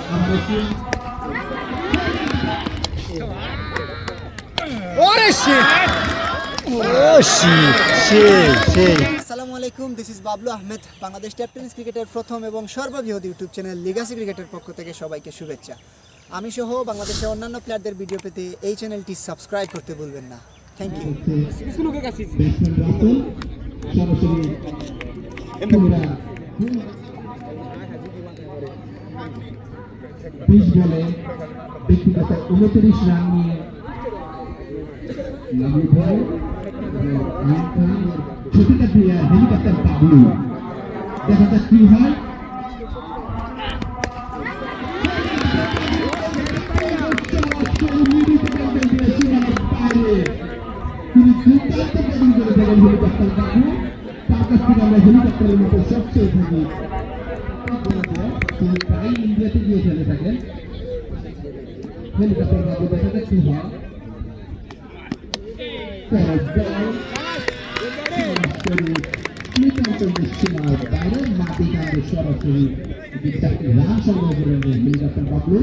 আসসালামু আলাইকুম, this is Bablu Ahmed. Bangladesh tennis ক্রিকেটের প্রথম এবং সর্ববৃহৎ ইউটিউব চ্যানেল লিগাসি ক্রিকেটের পক্ষ থেকে সবাইকে শুভেচ্ছা। আমি সহ বাংলাদেশের অন্যান্য প্লেয়ারদের ভিডিও পেতে এই চ্যানেলটি সাবস্ক্রাইব করতে ভুলবেন না। Thank you. ব্যক্তিগত 29 রান নিয়ে ছোটিটা দিয়ে হেলিকপ্টার বাবলু, দেখা যাক কি হয়। তিনি দুর্দান্ত ব্যাটিং করে থাকেন হেলিকপ্টার বাবলু। তার কাছ থেকে আমরা হেলিকপ্টারের মতো সবচেয়ে থাকি, তিনি প্রায় ইন্ডিয়াতে গিয়ে খেলে থাকেন। হেলিকপ্টার বাবলু, দেখা যাক কি হয়। বাইরে মাটি কাণ্ডে সরাসরি রান সংগ্রহ করেন হেলিকপ্টার বাবলু।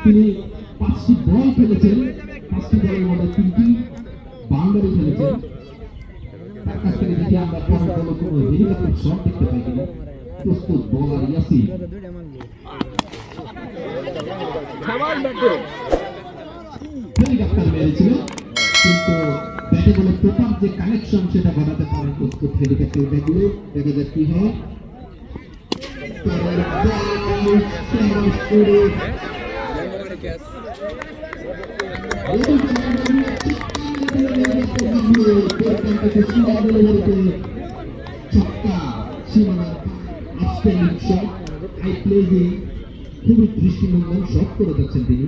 তিনি 5টি বল খেলেছেন, 5টি বলের মধ্যে 3টি বাউন্ডারি খেলেছেন। তার কাছ থেকে যদি আমরা কোনো হেলিকপ্টার শট দেখতে পাই কিনা। প্রস্তুত বোলার ইয়াসিন, হেলিকপ্টার মেরেছিল কিন্তু ব্যাটে বলে প্রপার যে কানেকশন সেটা ঘটাতে পারেন প্রস্তুত হেলিকপ্টার ব্যাটগুলো। দেখা যাক কি হয়। খুবই দৃষ্টিনন্দন শট করে যাচ্ছেন তিনি।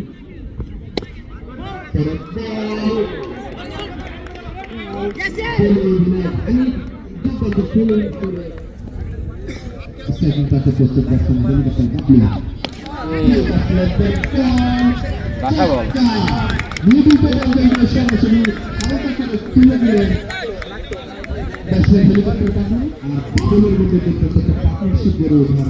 প্রস্তুত যাচ্ছেন হেলিকপ্টার বাবলু। পার্টনারশিপ গড়ে ওঠার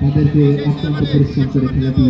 তাদেরকে অত্যন্ত পরিশ্রম করে খেলাটি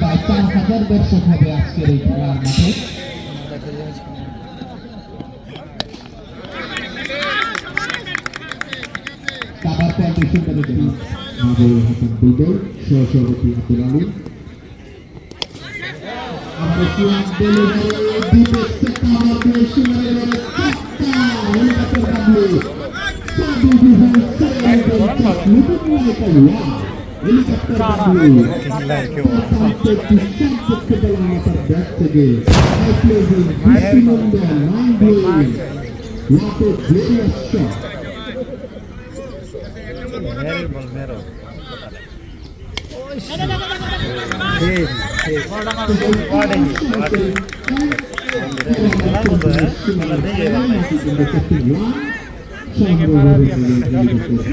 প্রায় 4000 দর্শক হবে আজকের এই খেলার মাঠে। কাবার ফাউন্ডেশন সহসভাপতি আব্দুল আলী সংগ্রহ করেছে